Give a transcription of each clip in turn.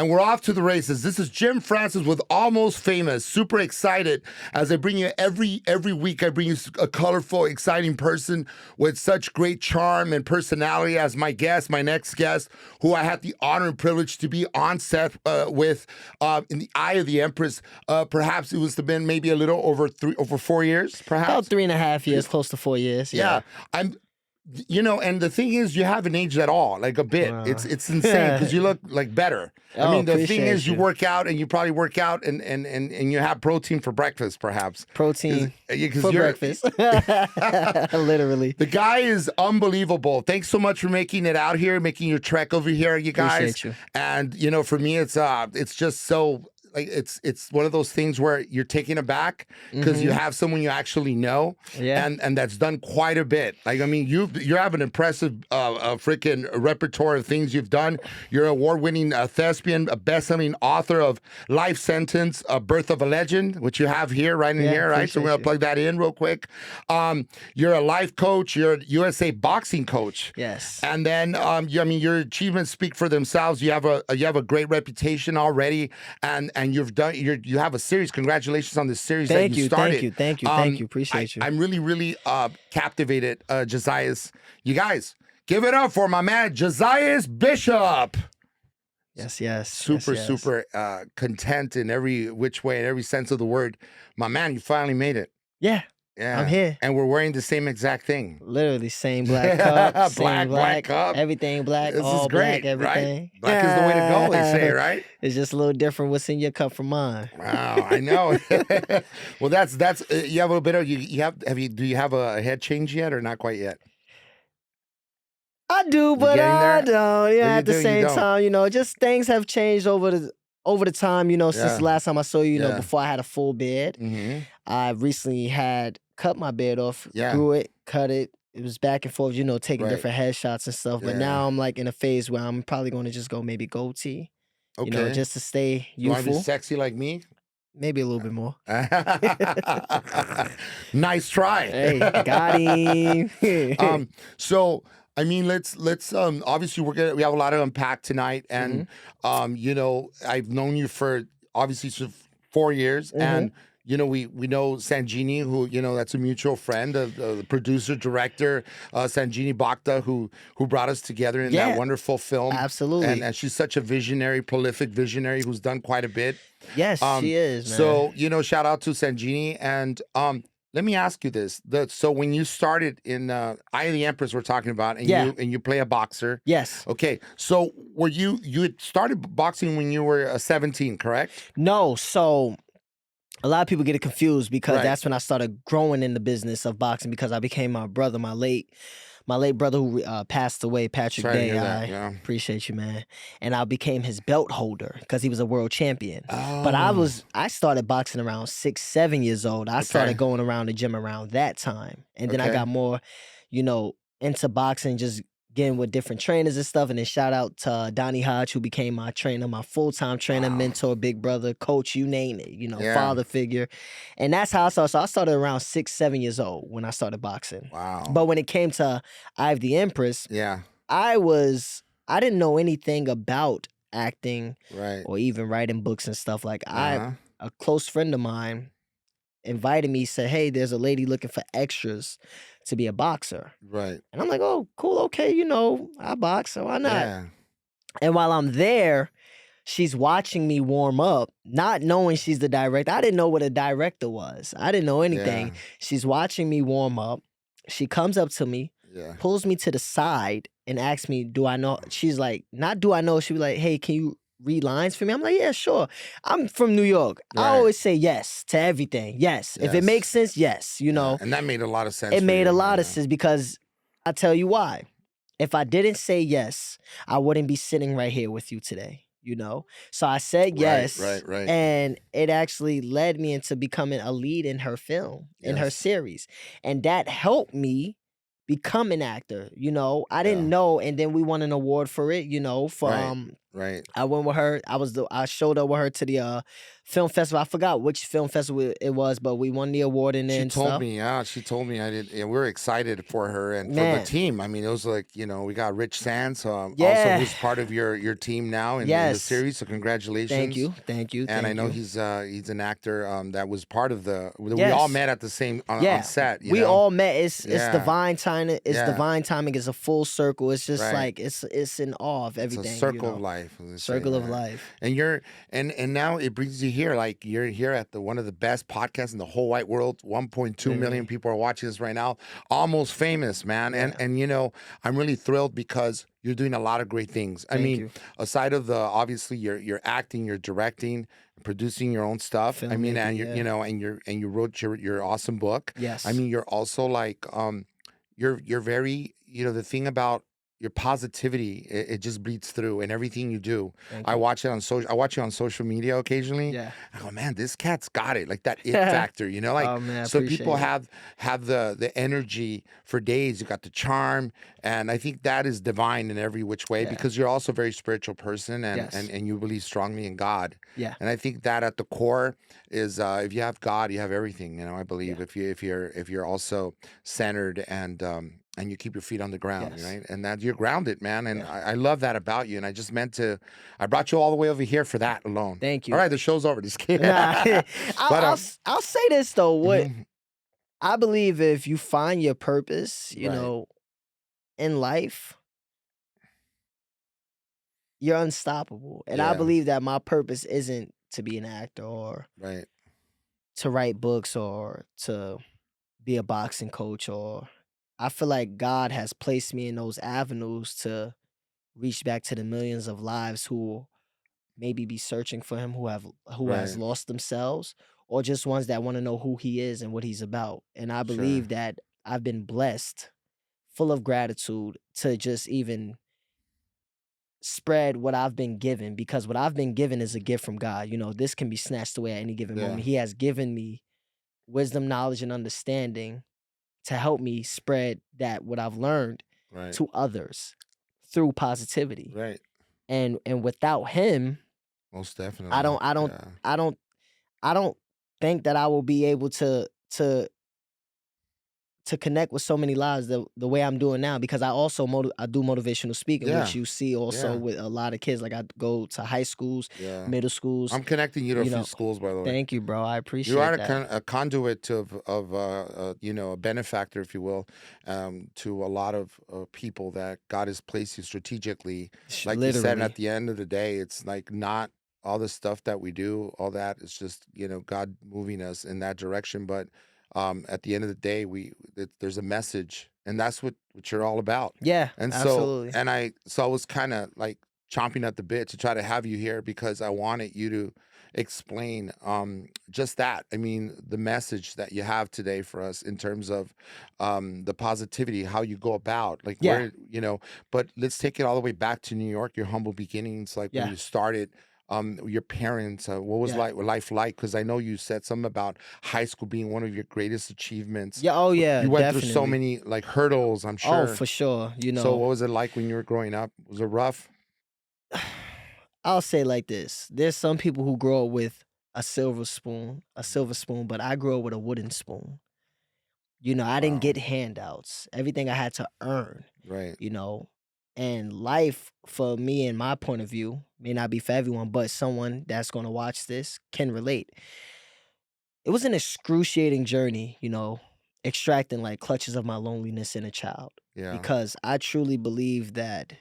and we're off to the races. This is Jim Francis with Almost Famous. Super excited as I bring you every week. I bring you a colorful, exciting person with such great charm and personality as my guest, my next guest, who I had the honor and privilege to be on set with in the Eye of the Empress. Perhaps it was been maybe a little over 4 years, perhaps about 3.5 years, close to 4 years. Yeah, and the thing is, you haven't aged at all, like a bit. It's insane because you look like better. I mean, the thing is, you work out, and you probably work out, and you have protein for breakfast, perhaps. Protein for breakfast. Literally. The guy is unbelievable. Thanks so much for making it out here, making your trek over here, you guys. Appreciate you. And for me, it's just so. Like it's one of those things where you're taken aback because you have someone you actually know, and that's done quite a bit. Like, I mean, you have an impressive freaking repertoire of things you've done. You're an award-winning thespian, a best-selling author of Life Sentence, Birth of a Legend, which you have here, right in here, right? So we're gonna plug that in real quick. You're a life coach. You're a USA boxing coach. Yes. And then, your achievements speak for themselves. You have a great reputation already, and you have a series. Congratulations on this series that you started. Thank you. Appreciate you. I'm really captivated, Jizzixious. You guys, give it up for my man, Jizzixious Bishop. Yes. Super content in every which way, in every sense of the word. My man, you finally made it. Yeah. I'm here. And we're wearing the same exact thing. Literally, same black cup, black cup. Everything black, this all is great, black, everything. Right? Black is the way to go, they say, right? It's just a little different what's in your cup from mine. Wow, I know. Well, that's you have a little bit of do you have a head change yet or not quite yet? I do, but I don't. Yeah, at the same time, just things have changed over the time, since the last time I saw you, before I had a full beard. I recently had cut my beard off, grew it, cut it. It was back and forth, taking different headshots and stuff. But now I'm like in a phase where I'm probably going to just go maybe goatee, just to stay youthful. You want to be sexy like me? Maybe a little bit more. Nice try. Hey, got him. So I mean, let's obviously we have a lot to unpack tonight, and I've known you for obviously 4 years, and we know Sanjini, who that's a mutual friend, the producer director, Sanjini Bhakta, who brought us together in that wonderful film. Absolutely, and she's such a visionary, prolific visionary who's done quite a bit. Yes, she is. Man. So shout out to Sanjini, and let me ask you this: so when you started in Eye of the Empress, we're talking about, and you play a boxer. Yes. Okay. So were you had started boxing when you were 17, correct? No. So a lot of people get it confused because that's when I started growing in the business of boxing, because I became my brother, my late brother who passed away, Patrick Day. I appreciate you, man. And I became his belt holder because he was a world champion. Oh. But I started boxing around 6, 7 years old. I started going around the gym around that time. And then I got more, into boxing, just getting with different trainers and stuff. And then shout out to Donnie Hodge, who became my trainer, my full-time trainer, mentor, big brother, coach, you name it, father figure. And that's how I started. So I started around 6, 7 years old when I started boxing. Wow. But when it came to Eye of the Empress, I didn't know anything about acting or even writing books and stuff. Like a close friend of mine invited me, said, hey, there's a lady looking for extras to be a boxer. Right. And I'm like, oh, cool, okay, I box, so why not? Yeah. And while I'm there, she's watching me warm up, not knowing she's the director. I didn't know what a director was. I didn't know anything. Yeah. She's watching me warm up. She comes up to me, pulls me to the side, and asks me, do I know? She's like, not do I know? She was like, hey, can you read lines for me? I'm like, yeah, sure. I'm from New York. I always say yes to everything. Yes. If it makes sense, yes, And that made a lot of sense. It made a lot of sense because I'll tell you why. If I didn't say yes, I wouldn't be sitting right here with you today, So I said yes. Right. And it actually led me into becoming a lead in her film, in her series. And that helped me become an actor. I didn't know. And then we won an award for it, for Right. I went with her. I showed up with her to the film festival. I forgot which film festival it was, but we won the award in there She and told stuff. me, yeah, she told me I did. Yeah, we were excited for her and for the Man, team. I mean, it was like, we got Rich Sands, also yeah, who's part of your team now in the yes. series. So Thank congratulations. you, thank you, And I thank know you. he's an actor that was part of we all Yes. met at the same on Yeah, set. we all met. It's Yeah, divine timing. It's yeah, divine timing. It's a full circle. It's just right. like it's in awe of It's a everything. circle of life, as they say, Circle of right? life. And you're and now it brings you here. Like you're here at one of the best podcasts in the whole wide world. 1.2 million people are watching this right now. Almost famous, man. Yeah. And I'm really thrilled because you're doing a lot of great things. I mean, you. aside of the obviously you're acting, you're directing, producing your own stuff. I mean, and you wrote your awesome book. Yes. I mean, you're also like you're very the thing about your positivity, it just bleeds through in everything you do. I watch you on social media occasionally. Yeah. I go, man, this cat's got it, like that it factor, like Oh, man, I so appreciate people it. have the energy for days. You got the charm, and I think that is divine in every which way because you're also a very spiritual person and Yes. and you believe strongly in God. Yeah. And I think that at the core is if you have God, you have everything. I believe if you're also centered and you keep your feet on the ground, Yes. right? And that you're grounded, man. And I love that about you. And I just I brought you all the way over here for that alone. Thank you. All right, the show's over. Just kidding. Nah, I'll say this though. What I believe, if you find your purpose, in life, you're unstoppable. And I believe that my purpose isn't to be an actor or to write books or to be a boxing coach, or I feel like God has placed me in those avenues to reach back to the millions of lives who maybe be searching for him, who has lost themselves, or just ones that want to know who he is and what he's about. And I believe that I've been blessed, full of gratitude, to just even spread what I've been given, because what I've been given is a gift from God. This can be snatched away at any given moment. He has given me wisdom, knowledge, and understanding to help me spread what I've learned to others through positivity. Right. And without him, most definitely, I don't think that I will be able to connect with so many lives the way I'm doing now, because I also I do motivational speaking, which you see also with a lot of kids. Like I go to high schools, middle schools. I'm connecting you to a few schools, by the way. Thank you, bro. I appreciate you are that. a conduit of a benefactor, if you will, to a lot of people that God has placed you strategically. Like you said, and at the end of the day, it's like not all the stuff that we do, all that is just God moving us in that direction, but at the end of the day, there's a message, and that's what you're all about. Yeah, and absolutely. So I was kind of like chomping at the bit to try to have you here because I wanted you to explain just that. I mean, the message that you have today for us in terms of the positivity, how you go about, like where But let's take it all the way back to New York, your humble beginnings, like when you started. Your parents, what was life like? Because I know you said something about high school being one of your greatest achievements. Yeah, oh yeah, you went through so many like hurdles, I'm sure. Oh, for sure. So what was it like when you were growing up? Was it rough? I'll say like this: there's some people who grow up with a silver spoon, but I grew up with a wooden spoon. I didn't get handouts. Everything I had to earn. Right. And life, for me and my point of view, may not be for everyone, but someone that's going to watch this can relate. It was an excruciating journey, extracting like clutches of my loneliness in a child. Yeah. Because I truly believe that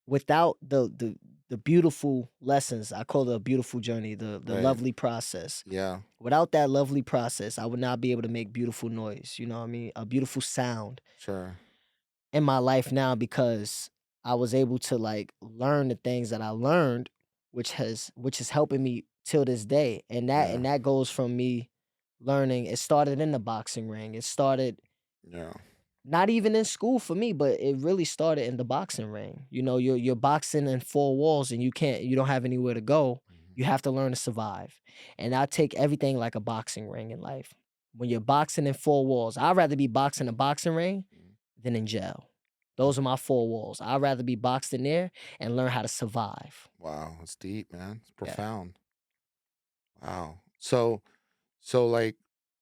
without the beautiful lessons, I call it a beautiful journey, the lovely process. Yeah. Without that lovely process, I would not be able to make beautiful noise. You know what I mean? A beautiful sound. Sure. In my life now, because I was able to like learn the things that I learned, which is helping me till this day. And that goes from me learning. It started in the boxing ring. It started not even in school for me, but it really started in the boxing ring. You're boxing in four walls and you don't have anywhere to go. You have to learn to survive. And I take everything like a boxing ring in life. When you're boxing in four walls, I'd rather be boxing a boxing ring than in jail. Those are my 4 walls. I'd rather be boxed in there and learn how to survive. Wow, it's deep, man. It's profound. Wow. So like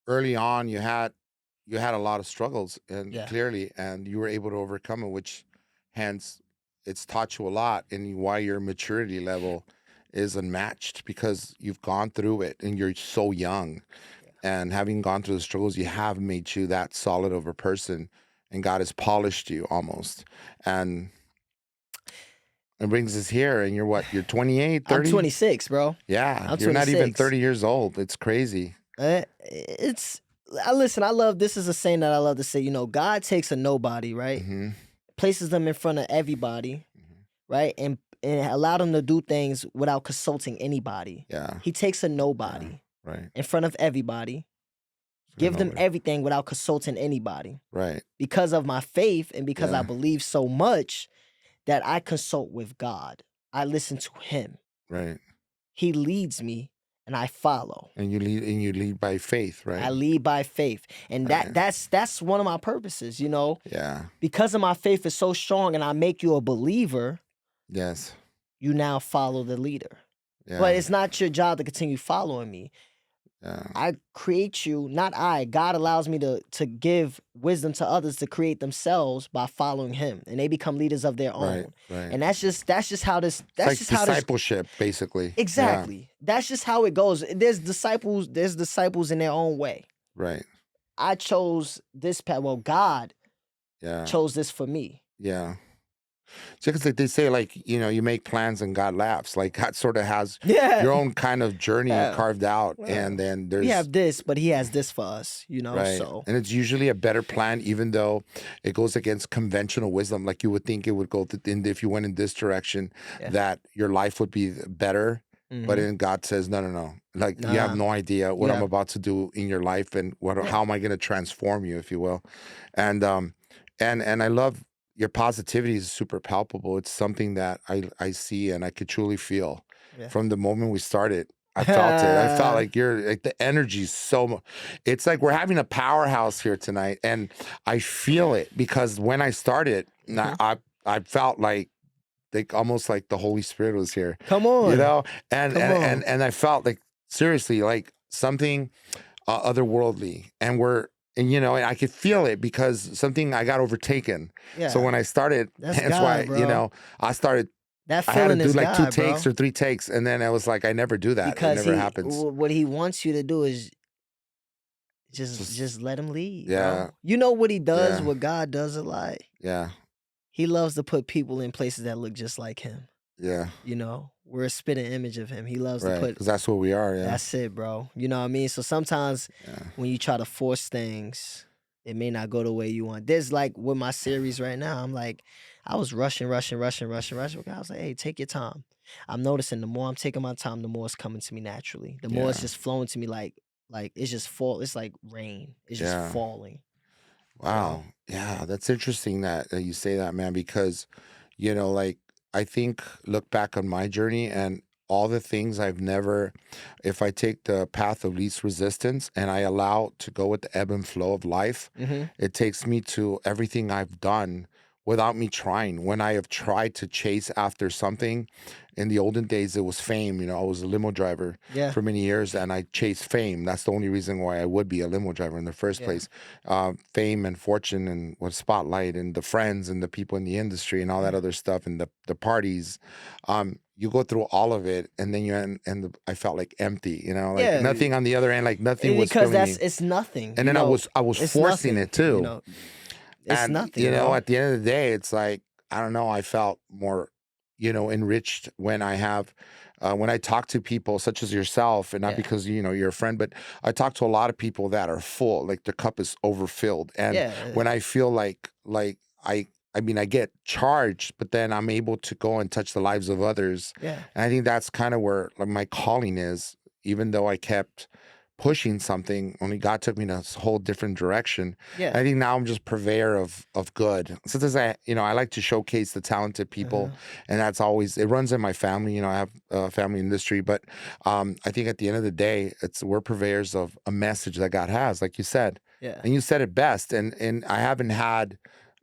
early on, you had a lot of struggles, and clearly, and you were able to overcome it, which hence it's taught you a lot, and why your maturity level is unmatched, because you've gone through it and you're so young. And having gone through the struggles, you have made you that solid of a person, and God has polished you almost. And it brings us here, and you're what? You're 28, 30? I'm 26, bro. Yeah, I'm you're 26. not even 30 years old. It's crazy. Listen, this is a saying that I love to say, you know, God takes a nobody, right? Mm-hmm. Places them in front of everybody, right? And allow them to do things without consulting anybody. Yeah. He takes a nobody right. in front of everybody, give them everything without consulting anybody. Right. Because of my faith and because I believe so much that I consult with God. I listen to him. Right. He leads me and I follow. And you lead by faith, right? I lead by faith. And that's one of my purposes, you know? Yeah. Because of my faith is so strong and I make you a believer. Yes. You now follow the leader. Yeah. But it's not your job to continue following me. Yeah. I create you, not I. God allows me to give wisdom to others to create themselves by following him, and they become leaders of their own. Right. And that's just how this. That's like just how discipleship, basically. Exactly. Yeah. That's just how it goes. There's disciples in their own way. Right. I chose this path. Well, God. Chose this for me. Yeah. So it's like they say, like, you know, you make plans and God laughs. Like, God sort of has your own kind of journey carved out. And then there's... We have this, but he has this for us, you know? Right. So. And it's usually a better plan, even though it goes against conventional wisdom. Like, you would think it would go if you went in this direction, that your life would be better. Mm-hmm. But then God says, no. Like, you have no idea what I'm about to do in your life, and how am I going to transform you, if you will. And I love... Your positivity is super palpable. It's something that I see and I could truly feel from the moment we started. I felt it. I felt like the energy is so. It's like we're having a powerhouse here tonight, and I feel it because when I started, I felt like almost like the Holy Spirit was here. Come on, you know, and I felt like seriously like something otherworldly, and you know, and I could feel it because I got overtaken. Yeah. So when I started, that's God, why, bro. You know, I started. I had to do like God, 2 takes or 3 takes, and then I was like, I never do that. Because it never happens. What he wants you to do is just let him lead. Yeah. Bro. You know what he does? What God does a lot. Yeah. He loves to put people in places that look just like him. Yeah. You know, we're a spitting image of him. He loves to put... because that's what we are, That's it, bro. You know what I mean? So sometimes when you try to force things, it may not go the way you want. There's like with my series right now, I'm like, I was rushing. I was like, hey, take your time. I'm noticing the more I'm taking my time, the more it's coming to me naturally. The more it's just flowing to me like it's just fall. It's like rain. It's just falling. Wow. Yeah, that's interesting that you say that, man, because, you know, like, I think, look back on my journey and all the things I've never, if I take the path of least resistance and I allow to go with the ebb and flow of life, it takes me to everything I've done without me trying. When I have tried to chase after something, in the olden days, it was fame. You know, I was a limo driver for many years, and I chased fame. That's the only reason why I would be a limo driver in the first place. Fame and fortune and spotlight and the friends and the people in the industry and all that other stuff and the parties. You go through all of it, and then I felt like empty. You know, like nothing on the other end, like nothing was filling me. It's nothing. And then I was forcing it too. You know, it's nothing. You know, at the end of the day, it's like, I don't know, I felt more, you know, enriched when I talk to people such as yourself, and not because, you know, you're a friend, but I talk to a lot of people that are full, like their cup is overfilled. And when I feel like I mean, I get charged, but then I'm able to go and touch the lives of others. Yeah. And I think that's kind of where my calling is, even though I kept pushing something, only God took me in a whole different direction. Yeah. I think now I'm just purveyor of good. Sometimes I like to showcase the talented people, and that's always, it runs in my family. You know, I have a family industry, but I think at the end of the day, we're purveyors of a message that God has, like you said. Yeah. And you said it best. And I haven't had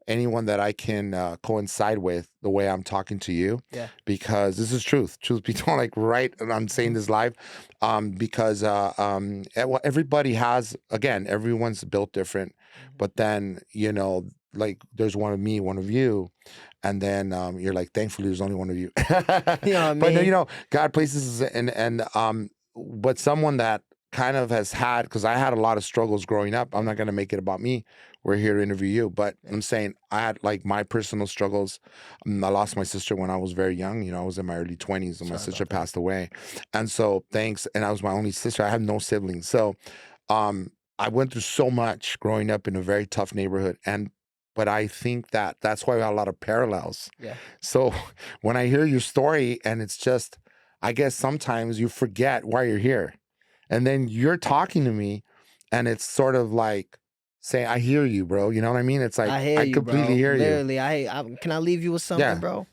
anyone that I can coincide with the way I'm talking to you. Yeah. Because this is truth. Truth be told, like and I'm saying this live, because everybody has, again, everyone's built different, but then, like there's one of me, one of you, and then you're like, thankfully there's only one of you. You know what I mean? But no, God places but someone that kind of has had, because I had a lot of struggles growing up. I'm not going to make it about me. We're here to interview you, but I'm saying I had like my personal struggles. I lost my sister when I was very young. I was in my early 20s and my sister passed away. And so and I was my only sister. I had no siblings. So I went through so much growing up in a very tough neighborhood. But I think that's why we have a lot of parallels. Yeah. So when I hear your story, and it's just, I guess sometimes you forget why you're here. And then you're talking to me, and it's sort of like saying, I hear you, bro. You know what I mean? It's like, I completely hear you. Literally, can I leave you with something, bro?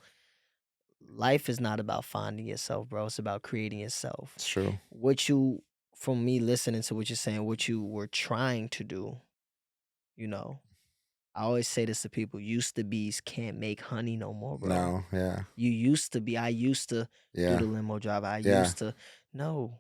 Yeah. Life is not about finding yourself, bro. It's about creating yourself. It's true. From me listening to what you're saying, what you were trying to do, I always say this to people, used to be's can't make honey no more, bro. No, yeah. You used to be. I used to do the limo driver. I used to. No.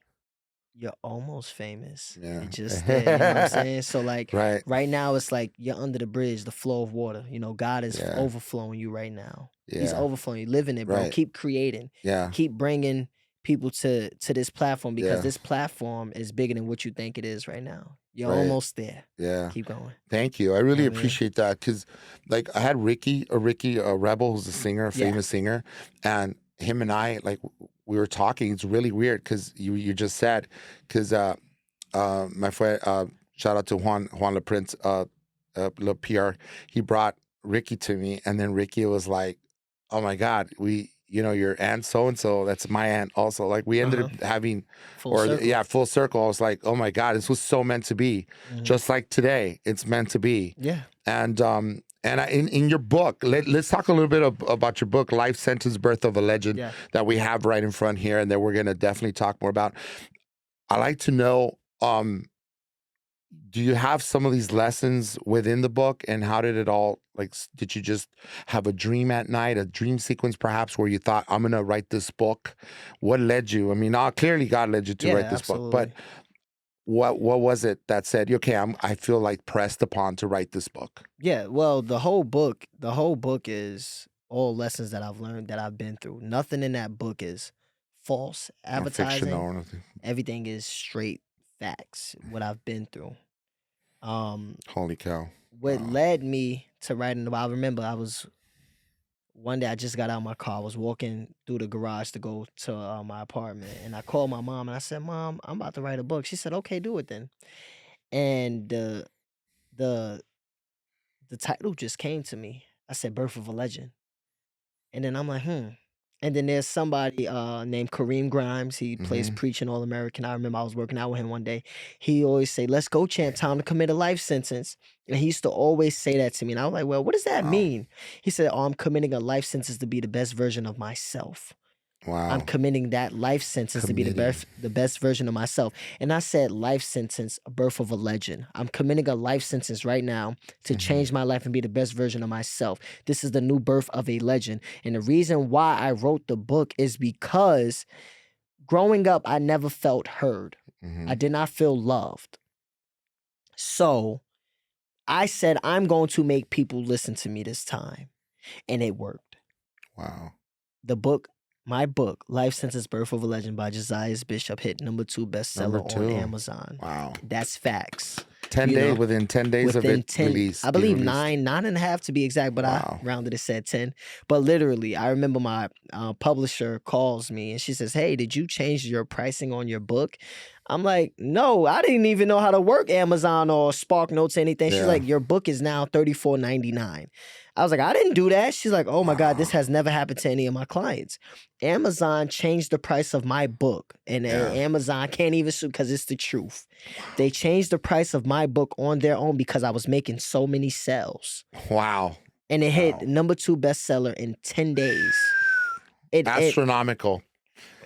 You're almost famous. Yeah. You just did. You know what I'm saying? So like right now it's like you're under the bridge, the flow of water. God is overflowing you right now. Yeah. He's overflowing you. Live in it, bro. Right. Keep creating. Yeah. Keep bringing people to this platform, because this platform is bigger than what you think it is right now. You're almost there. Yeah. Keep going. Thank you. I really appreciate that, because like I had Ricky Rebel, who's a singer, a famous singer, and him and I, like, we were talking. It's really weird because you just said, because my friend, shout out to Juan LaPrince, Le PR, he brought Ricky to me, and then Ricky was like, oh my God, your aunt so-and-so, that's my aunt also. Like we ended up having full circle. I was like, oh my God, this was so meant to be. Just like today, it's meant to be. Yeah. And in your book, let's talk a little bit about your book, Life Sentence, Birth of a Legend, that we have right in front here, and that we're going to definitely talk more about. I like to know, do you have some of these lessons within the book, and how did it all, like, did you just have a dream at night, a dream sequence perhaps, where you thought, I'm going to write this book? What led you? I mean, clearly God led you to write this book, but what was it that said, okay, I feel like pressed upon to write this book? Yeah, well, the whole book is all lessons that I've learned, that I've been through. Nothing in that book is false advertising. No fiction or nothing. Everything is straight facts, what I've been through. Holy cow. What led me to writing the Bible, I remember one day I just got out of my car. I was walking through the garage to go to my apartment, and I called my mom and I said, Mom, I'm about to write a book. She said, okay, do it then. And the title just came to me. I said, Birth of a Legend. And then I'm like, And then there's somebody named Kareem Grimes. He plays Preaching All-American. I remember I was working out with him one day. He always say, let's go, champ, time to commit a life sentence. And he used to always say that to me. And I was like, well, what does that mean? He said, I'm committing a life sentence to be the best version of myself. Wow. I'm committing that life sentence to be the best version of myself. And I said, life sentence, a birth of a legend. I'm committing a life sentence right now to change my life and be the best version of myself. This is the new birth of a legend. And the reason why I wrote the book is because growing up, I never felt heard. I did not feel loved. So I said, I'm going to make people listen to me this time. And it worked. Wow. My book, Life Sentence, Birth of a Legend by Jizzixious Bishop, hit number 2 bestseller on Amazon. Wow. That's facts. 10 days, within 10 days of it released. I believe 9.5 to be exact, but I rounded it, said 10. But literally, I remember my publisher calls me and she says, hey, did you change your pricing on your book? I'm like, no, I didn't even know how to work Amazon or Spark Notes or anything. She's like, your book is now $34.99. I was like, I didn't do that. She's like, oh my God, this has never happened to any of my clients. Amazon changed the price of my book, and Amazon can't even sue because it's the truth. They changed the price of my book on their own because I was making so many sales. Wow. And it hit number 2 bestseller in 10 days. Astronomical.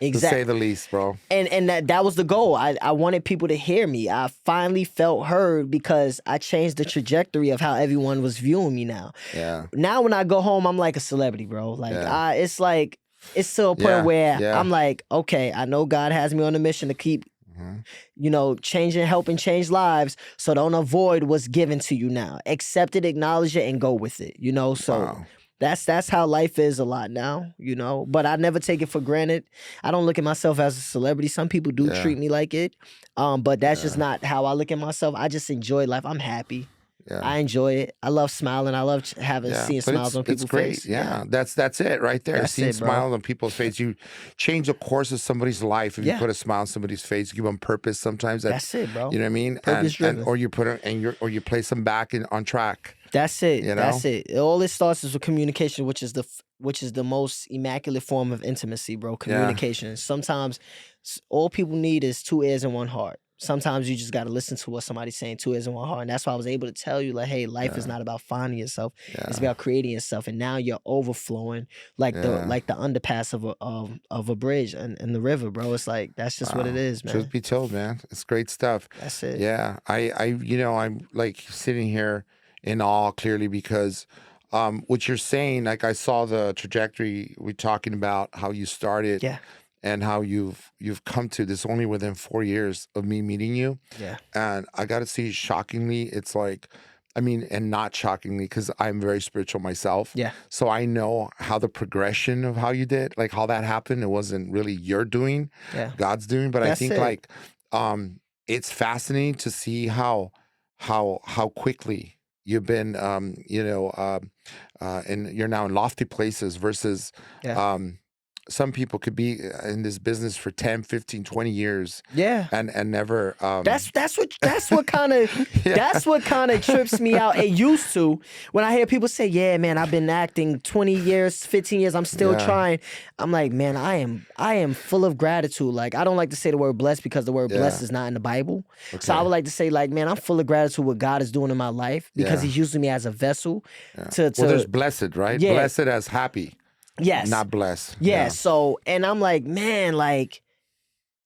to say the least, bro. And that was the goal. I wanted people to hear me. I finally felt heard because I changed the trajectory of how everyone was viewing me now. Yeah. Now when I go home, I'm like a celebrity, bro. Like it's like it's to a point where I'm like, okay, I know God has me on a mission to keep you know, helping change lives. So don't avoid what's given to you now. Accept it, acknowledge it, and go with it. You know, so that's how life is a lot now, you know. But I never take it for granted. I don't look at myself as a celebrity. Some people do treat me like it. But that's just not how I look at myself. I just enjoy life. I'm happy. Yeah. I enjoy it. I love smiling. I love seeing smiles on people's face. Yeah, that's it right there. Seeing smiles on people's face. You change the course of somebody's life if you put a smile on somebody's face. You give them purpose. Sometimes that's it, bro. You know what I mean? Purpose-driven. Or you put or you place them back on track. That's it. You know? That's it. All it starts is with communication, which is the most immaculate form of intimacy, bro. Communication. Sometimes all people need is 2 ears and 1 heart. Sometimes you just got to listen to what somebody's saying, 2 ears and 1 heart. And that's why I was able to tell you, like, hey, life is not about finding yourself. It's about creating yourself. And now you're overflowing like the underpass of a bridge in the river, bro. It's like, that's just what it is, man. Truth be told, man. It's great stuff. That's it. Yeah. I'm like sitting here in awe clearly because what you're saying, like I saw the trajectory we're talking about, how you started. Yeah. And how you've come to this only within 4 years of me meeting you. Yeah. And I got to see, shockingly, it's like, I mean, and not shockingly, because I'm very spiritual myself. Yeah. So I know how the progression of how you did, like how that happened. It wasn't really your doing, God's doing. But I think like it's fascinating to see how quickly you've been, and you're now in lofty places versus some people could be in this business for 10, 15, 20 years. Yeah. And never that's what kind of trips me out. It used to when I hear people say, yeah, man, I've been acting 20 years, 15 years, I'm still trying. I'm like, man, I am full of gratitude. Like, I don't like to say the word blessed because the word blessed is not in the Bible. Okay. So I would like to say, like, man, I'm full of gratitude what God is doing in my life because he's using me as a vessel to well, there's blessed, right? Yeah. Blessed as happy. Yes. Not blessed. Yeah. So, and I'm like, man, like,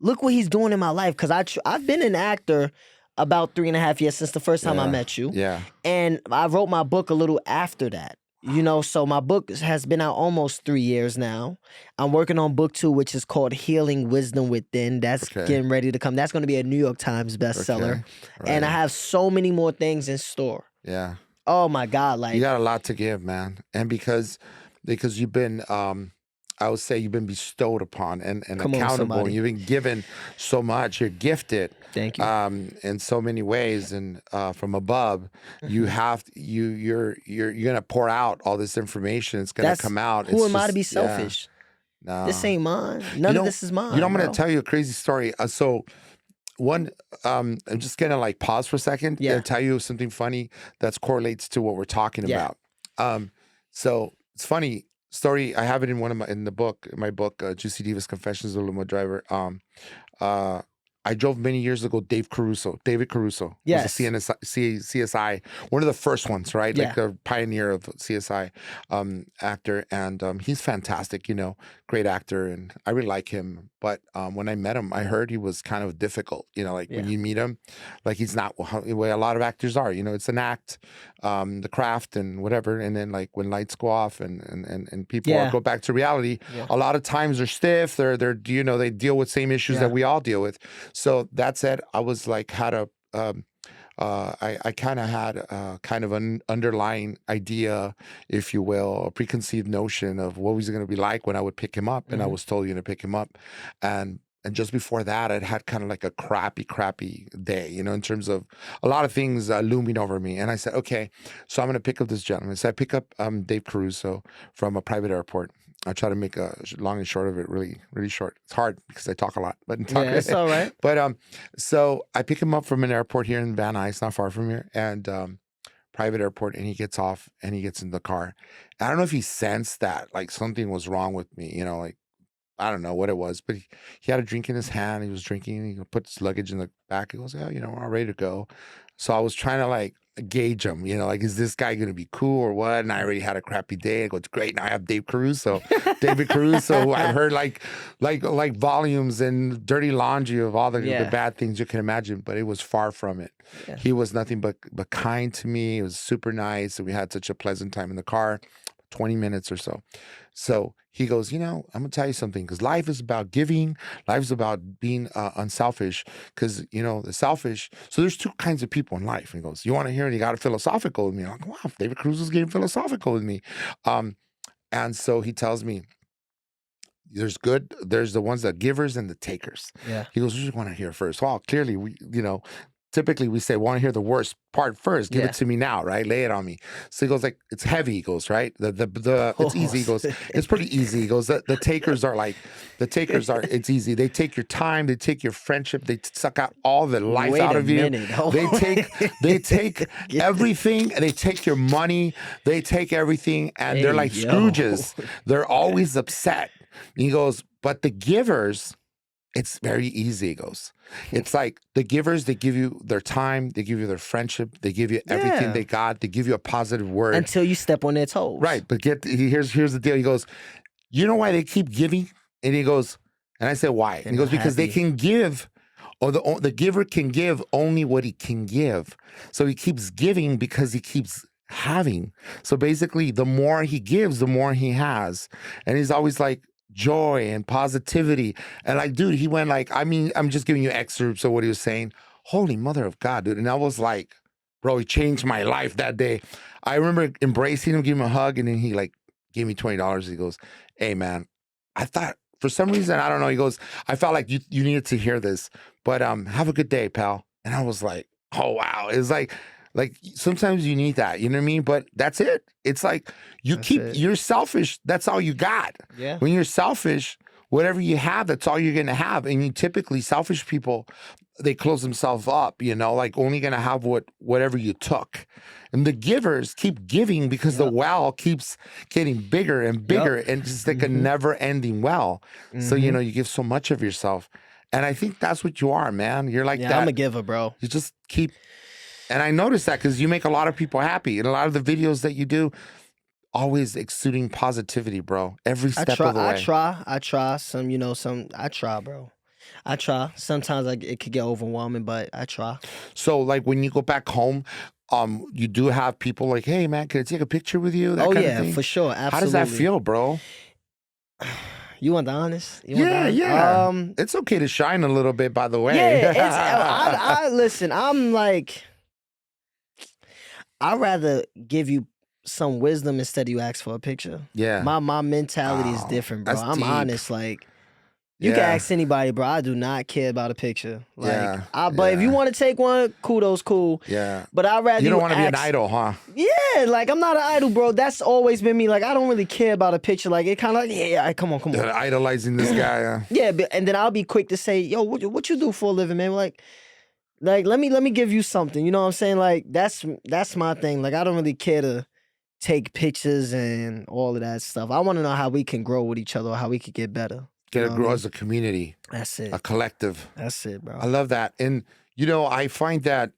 look what he's doing in my life. Because I've been an actor about 3.5 years since the first time I met you. Yeah. And I wrote my book a little after that. You know, so my book has been out almost 3 years now. I'm working on book 2, which is called Healing Wisdom Within. That's getting ready to come. That's going to be a New York Times bestseller. Right. And I have so many more things in store. Yeah. Oh, my God. Like, you got a lot to give, man. And because you've been, I would say you've been bestowed upon and accountable. And you've been given so much. You're gifted. Thank you. In so many ways, and from above, you're gonna pour out all this information. It's gonna come out. Who am I to be selfish? No, this ain't mine. None of this is mine. You know, I'm gonna tell you a crazy story. I'm just gonna like pause for a second. Yeah. And tell you something funny that correlates to what we're talking about. So. It's funny story. I have it in my book, Juicy Divas Confessions of a Limo Driver. I drove many years ago David Caruso. Yes. Was a CSI, one of the first ones, right? Yeah. Like the pioneer of CSI actor. And he's fantastic, great actor. And I really like him. But when I met him, I heard he was kind of difficult, when you meet him, like he's not the way a lot of actors are, it's an act, the craft and whatever. And then like when lights go off and people go back to reality, a lot of times they're stiff. They're they deal with same issues that we all deal with. So that said, I was like, I kind of had kind of an underlying idea, if you will, a preconceived notion of what was going to be like when I would pick him up. And I was told, to pick him up. And just before that, I'd had kind of like a crappy day, in terms of a lot of things looming over me. And I said, okay, so I'm going to pick up this gentleman. So I pick up Dave Caruso from a private airport. I try to make a long and short of it really, really short. It's hard because I talk a lot, but it's all right. But so I pick him up from an airport here in Van Nuys, not far from here, and private airport, and he gets off and he gets in the car. I don't know if he sensed that like something was wrong with me, like I don't know what it was, but he had a drink in his hand. He was drinking. He put his luggage in the back. He goes, "Yeah, we're all ready to go." So I was trying to like gauge him, you know, like, is this guy going to be cool or what? And I already had a crappy day. I go, it's great. Now I have David Caruso, who I've heard like volumes and dirty laundry of all the bad things you can imagine, but it was far from it. Yeah. He was nothing but kind to me. It was super nice. And we had such a pleasant time in the car, 20 minutes or so. So he goes, you know, I'm going to tell you something, because life is about giving. Life is about being unselfish, because, you know, the selfish. So there's two kinds of people in life. And he goes, you want to hear it? You got to philosophical with me. I'm like, wow, David Cruz is getting philosophical with me. And so he tells me, there's the ones that givers and the takers. Yeah. He goes, what do you want to hear first? Well, clearly, typically we say, want to hear the worst part first. Give it to me now, right? Lay it on me. So he goes, like, it's heavy. He goes, right? It's easy. He goes, it's pretty easy. He goes, the takers are, it's easy. They take your time. They take your friendship. They suck out all the life out of you. They take everything. They take your money. They take everything. And they're like Scrooges. They're always upset. And he goes, but the givers, it's very easy. He goes, it's like the givers, they give you their time, they give you their friendship, they give you everything they got, they give you a positive word. Until you step on their toes. Right. But here's the deal. He goes, you know why they keep giving? And he goes, and I said, why? And he goes, because they can give, or the giver can give only what he can give. So he keeps giving because he keeps having. So basically, the more he gives, the more he has. And he's always like, joy and positivity. And like, dude, he went like, I mean, I'm just giving you excerpts of what he was saying. Holy mother of God, dude. And I was like, bro, he changed my life that day. I remember embracing him, giving him a hug, and then he like gave me $20. He goes, hey man, I thought for some reason, I don't know. He goes, I felt like you needed to hear this, but have a good day, pal. And I was like, oh wow. It was like sometimes you need that, you know what I mean? But that's it. It's like you're selfish. That's all you got. Yeah. When you're selfish, whatever you have, that's all you're going to have. And you typically, selfish people, they close themselves up, you know, like only going to have whatever you took. And the givers keep giving because the well keeps getting bigger and bigger and just like a never ending well. So, you know, you give so much of yourself. And I think that's what you are, man. You're like that. I'm a giver, bro. You just keep. And I noticed that because you make a lot of people happy. And a lot of the videos that you do, always exuding positivity, bro. Every step of the way. I try. I try, bro. I try. Sometimes it could get overwhelming, but I try. So, like, when you go back home, you do have people like, hey, man, can I take a picture with you? That kind of thing? For sure. Absolutely. How does that feel, bro? You want the honest? Yeah. It's okay to shine a little bit, by the way. Yeah, listen, I'm like, I'd rather give you some wisdom instead of you ask for a picture. Yeah. My mentality is different, bro. I'm deep. Honest. Like, you can ask anybody, bro. I do not care about a picture. Like, but if you want to take one, kudos, cool. Yeah. But I'd rather you don't want to be an idol, huh? Yeah. Like, I'm not an idol, bro. That's always been me. Like, I don't really care about a picture. Like, it kind of like, come on. You're idolizing this guy. Yeah. And then I'll be quick to say, yo, what you do for a living, man? Like, let me give you something. You know what I'm saying? Like, that's my thing. Like, I don't really care to take pictures and all of that stuff. I want to know how we can grow with each other, or how we could get better. Grow as a community. That's it. A collective. That's it, bro. I love that. And, I find that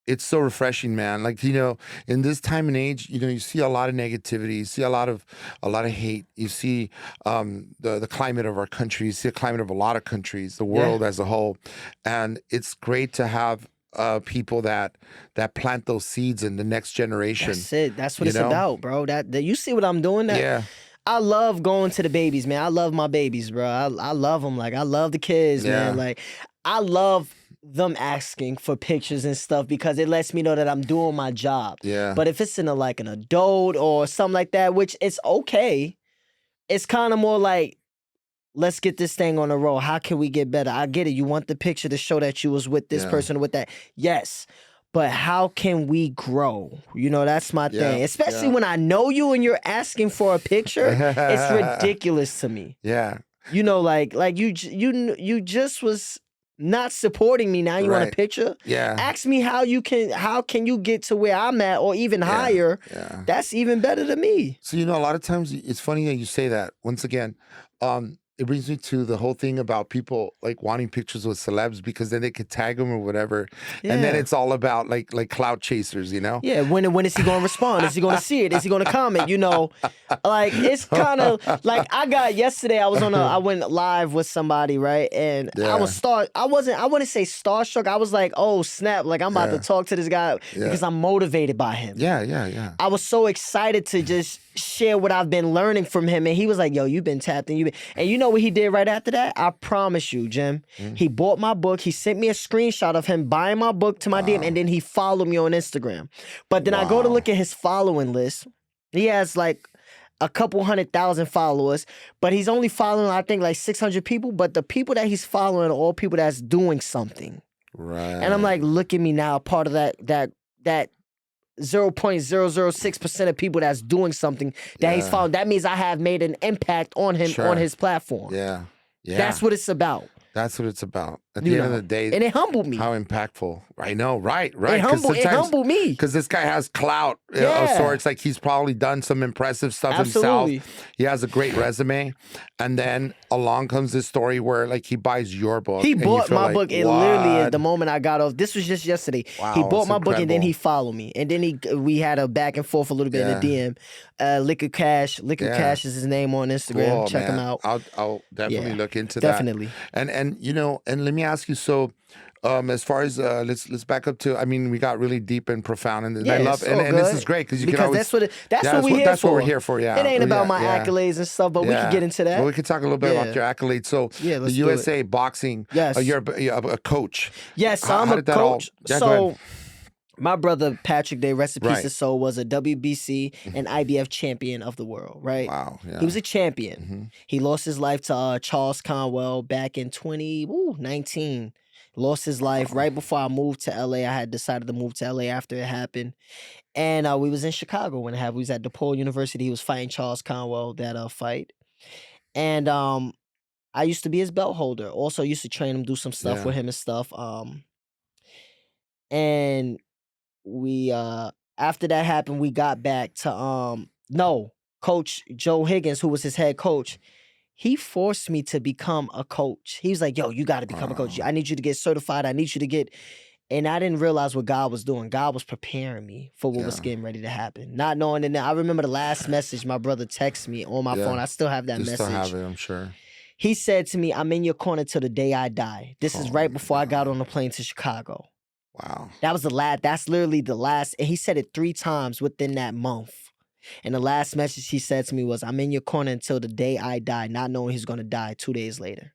it's so refreshing, man. Like, in this time and age, you see a lot of negativity. You see a lot of hate. You see the climate of our country. You see the climate of a lot of countries, the world as a whole. And it's great to have people that plant those seeds in the next generation. That's it. That's what it's about, bro. That you see what I'm doing? I love going to the babies, man. I love my babies, bro. I love them. Like, I love the kids, man. Like, I love them asking for pictures and stuff because it lets me know that I'm doing my job. Yeah. But if it's in an adult or something like that, which it's okay, it's kind of more like, let's get this thing on the road. How can we get better? I get it. You want the picture to show that you was with this person or with that. Yes. But how can we grow? That's my thing. Especially when I know you and you're asking for a picture. It's ridiculous to me. Yeah. Like you just was not supporting me. Now you want a picture? Yeah. Ask me how can you get to where I'm at or even higher? Yeah. That's even better to me. So a lot of times it's funny that you say that. Once again, it brings me to the whole thing about people like wanting pictures with celebs because then they could tag them or whatever, and then it's all about like clout chasers, you know? Yeah, when is he going to respond? Is he going to see it? Is he going to comment? You know, like it's kind of like I went live with somebody, right? And I wouldn't say starstruck. I was like, oh snap, like I'm about to talk to this guy because I'm motivated by him. Yeah. I was so excited to just share what I've been learning from him, and he was like, yo, you've been tapped in, and you know what he did right after that? I promise you, Jim, he bought my book. He sent me a screenshot of him buying my book to my DM, and then he followed me on Instagram. But then I go to look at his following list. He has like a couple 100,000 followers, but he's only following, I think, like 600 people. But the people that he's following are all people that's doing something. Right. And I'm like, look at me now, part of that 0.006% of people that's doing something that he's following. That means I have made an impact on him on his platform. Yeah. That's what it's about. That's what it's about. At the end of the day. And it humbled me. How impactful. I know, right. It humbled me. Because this guy has clout of sorts. Like he's probably done some impressive stuff himself. He has a great resume. And then along comes this story where like he buys your book. He bought my book. It literally at the moment I got off. This was just yesterday. Wow, he bought my book and then he followed me. And then we had a back and forth a little bit in the DM. Liquid Cash is his name on Instagram. Cool, Check him out. I'll definitely look into definitely. that. And you know, and let me ask you, so as far as let's back up to, I mean, we got really deep and profound in this. Yeah, I love and this is great because that's what we're here for. Yeah, it ain't about my accolades and stuff, but we can get into that. Well, we can talk a little bit about your accolades. So the USA boxing, you're a coach. Yes, I'm a coach. So my brother Patrick Day, rest in peace his soul, was a WBC and IBF champion of the world, right? Wow. Yeah. He was a champion. He lost his life to Charles Conwell back in 2019. Lost his life right before I moved to LA. I had decided to move to LA after it happened. And we was in Chicago when it happened. We was at DePaul University. He was fighting Charles Conwell, that fight. And I used to be his belt holder. Also used to train him, do some stuff with him and stuff. And we after that happened, we got back to Coach Joe Higgins, who was his head coach. He forced me to become a coach. He was like, yo, you got to become a coach. I need you to get certified. I need you to get... And I didn't realize what God was doing. God was preparing me for what was getting ready to happen. Not knowing that. I remember the last message my brother texted me on my phone. I still have that message. You still have it, I'm sure. He said to me, I'm in your corner till the day I die. This is right before I got on the plane to Chicago. Wow. That was the last. That's literally the last. And he said it 3 times within that month. And the last message he said to me was, I'm in your corner until the day I die, not knowing he's going to die 2 days later.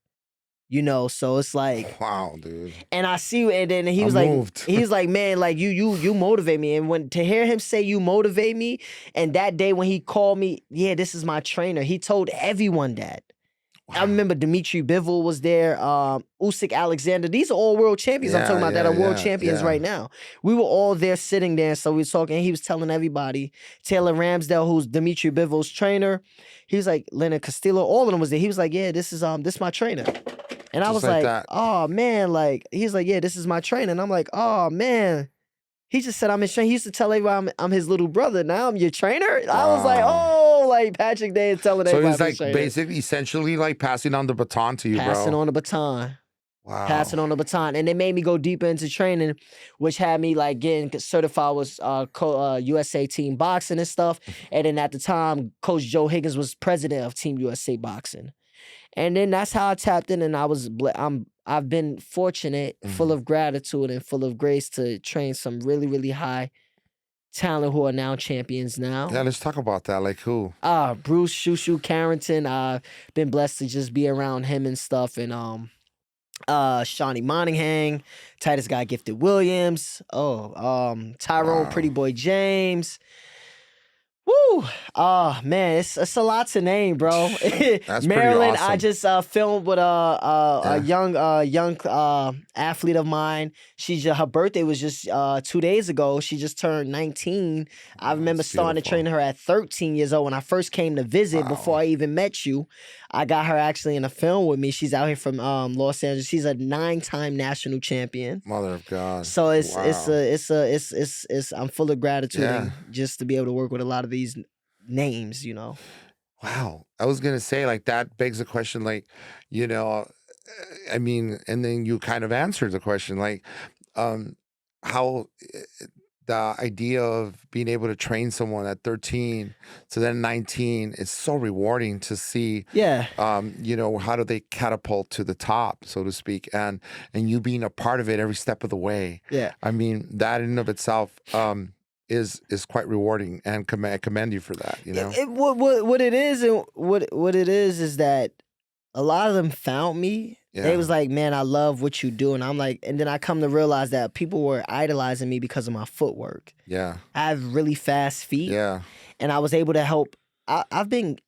You know, so it's like, wow, dude. And I see you, and then he was like, man, like you motivate me. And when to hear him say you motivate me, and that day when he called me, yeah, this is my trainer. He told everyone that. Wow. I remember Dimitri Bivol was there, Usyk Alexander. These are all world champions I'm talking about that are world champions right now. We were all there sitting there, so we were talking, and he was telling everybody, Taylor Ramsdale, who's Dimitri Bivol's trainer, he was like, Leonard Castillo, all of them was there. He was like, yeah, this is my trainer. And I was like oh, man, like, he's like, yeah, this is my trainer. And I'm like, oh, man. He just said I'm his trainer. He used to tell everybody I'm his little brother. Now I'm your trainer? Wow. I was like, oh, like Patrick Day is telling everybody. So he's like basically, essentially like passing on the baton to you, bro. Passing on the baton. Wow. Passing on the baton. And it made me go deeper into training, which had me like getting certified with USA Team Boxing and stuff. And then at the time, Coach Joe Higgins was president of Team USA Boxing. And then that's how I tapped in, and I've been fortunate, full of gratitude and full of grace to train some really, really high talent who are now champions now. Yeah, let's talk about that. Like who? Bruce Shushu Carrington. I've been blessed to just be around him and stuff. And Shawnee Monahan, Titus Guy Gifted Williams. Tyrone Pretty Boy James. Woo! Oh man, it's a lot to name, bro. That's Maryland, awesome. I just filmed with a young athlete of mine. Her birthday was just 2 days ago. She just turned 19. I remember starting to train her at 13 years old when I first came to visit. Before I even met you, I got her actually in a film with me. She's out here from Los Angeles. She's a 9-time national champion. Mother of God. So it's I'm full of gratitude and just to be able to work with a lot of these names, you know. Wow. I was gonna say, like, that begs the question, like, you know, I mean, and then you kind of answered the question, like, um, how the idea of being able to train someone at 13 to then 19 is so rewarding to see. Yeah. You know, how do they catapult to the top, so to speak, and you being a part of it every step of the way. Yeah. I mean, that in and of itself is quite rewarding, and commend you for that. You know, what it is, and what it is that a lot of them found me. Yeah. They was like, man, I love what you do. And I'm like, and then I come to realize that people were idolizing me because of my footwork. Yeah. I have really fast feet. Yeah. And I was able to help. I have been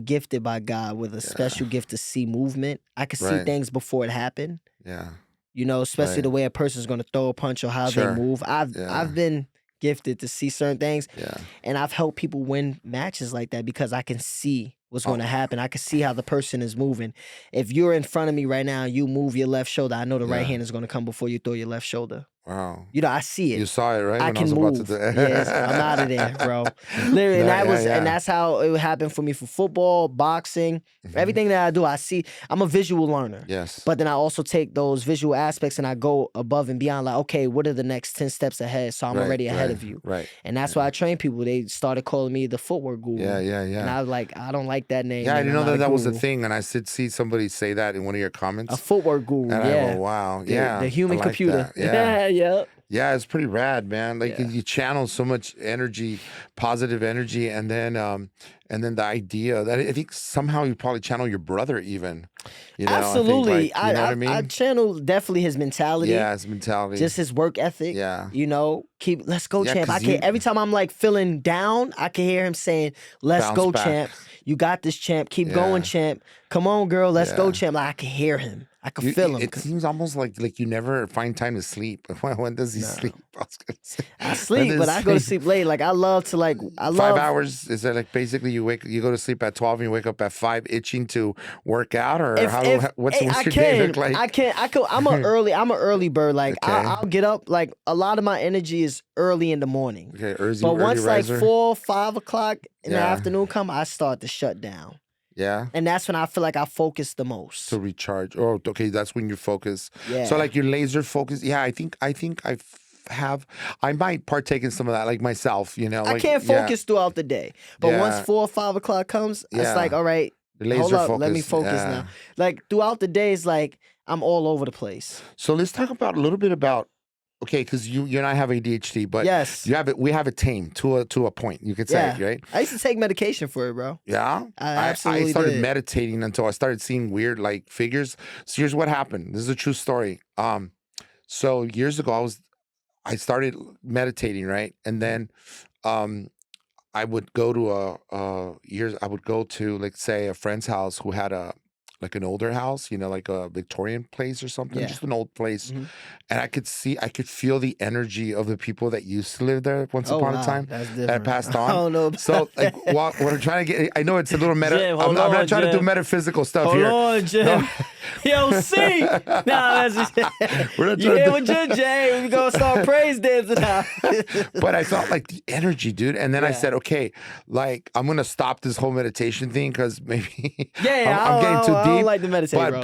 gifted by God with a special gift to see movement. I can see things before it happened. Yeah. You know, especially the way a person's going to throw a punch or how they move. I've been gifted to see certain things. Yeah. And I've helped people win matches like that because I can see what's going to happen. I can see how the person is moving. If you're in front of me right now, you move your left shoulder, I know the right hand is going to come before you throw your left shoulder. Wow. You know, I see it. You saw it, right? I can move. Yes, I'm out of there, bro. Literally, and that's how it happened for me for football, boxing, everything that I do. I see. I'm a visual learner. Yes. But then I also take those visual aspects and I go above and beyond. Like, okay, what are the next 10 steps ahead? So I'm already ahead of you. Right. And that's why I train people. They started calling me the footwork guru. Yeah. And I was like, I don't like that name. Yeah, I didn't know that was a thing. And I did see somebody say that in one of your comments. A footwork guru. And I go, wow. The human computer. Yeah. Yeah. Yeah, it's pretty rad, man. Like you channel so much energy, positive energy, and then the idea that I think somehow you probably channel your brother even. You know, absolutely. I think, like, you know what I mean? I channel definitely his mentality. Yeah, his mentality. Just his work ethic. Yeah. You know, let's go, champ. Every time I'm like feeling down, I can hear him saying, let's go, champ. You got this, champ. Keep going, champ. Come on, girl. Let's go, champ. Like, I can hear him. I can feel him. It seems almost like you never find time to sleep. When does he sleep? I sleep, but I go to sleep late. Like, I love to 5 hours. Is that like basically you go to sleep at 12 and you wake up at 5 itching to work out, or what's your day look like? I'm an early bird. Like I'll get up. Like a lot of my energy is early in the morning. Okay, early. But once riser. like 4, 5 o'clock in the afternoon come, I start to shut down. Yeah. And that's when I feel like I focus the most. To recharge. Oh, okay. That's when you focus. Yeah. So like your laser focus. Yeah, I think I might partake in some of that, like myself, you know. I can't focus throughout the day. But once 4 or 5 o'clock comes, it's like, all right, hold up, let me focus now. Like throughout the day, it's like I'm all over the place. So let's talk about a little bit about, okay, because you and I have ADHD, but yes, we have it tamed to a point. You could say, right? I used to take medication for it, bro. Yeah, I absolutely I started did. meditating until I started seeing weird like figures. So here's what happened. This is a true story. So years ago, I started meditating, right, and then, I would go to like say a friend's house who had like an older house, you know, like a Victorian place or something, just an old place. And I could feel the energy of the people that used to live there once upon a time that passed on. Oh, no. So like what I'm trying to get, I know it's a little meta. Jim, I'm not trying to do metaphysical stuff here. Hold on, Jim. No. Yo, see. Nah, that's just, we're not you hear what Jim, Jay? We're going to start praise dancing now. But I felt like the energy, dude. And then I said, okay, like I'm going to stop this whole meditation thing because maybe I'm getting too deep. I don't like to meditate, bro.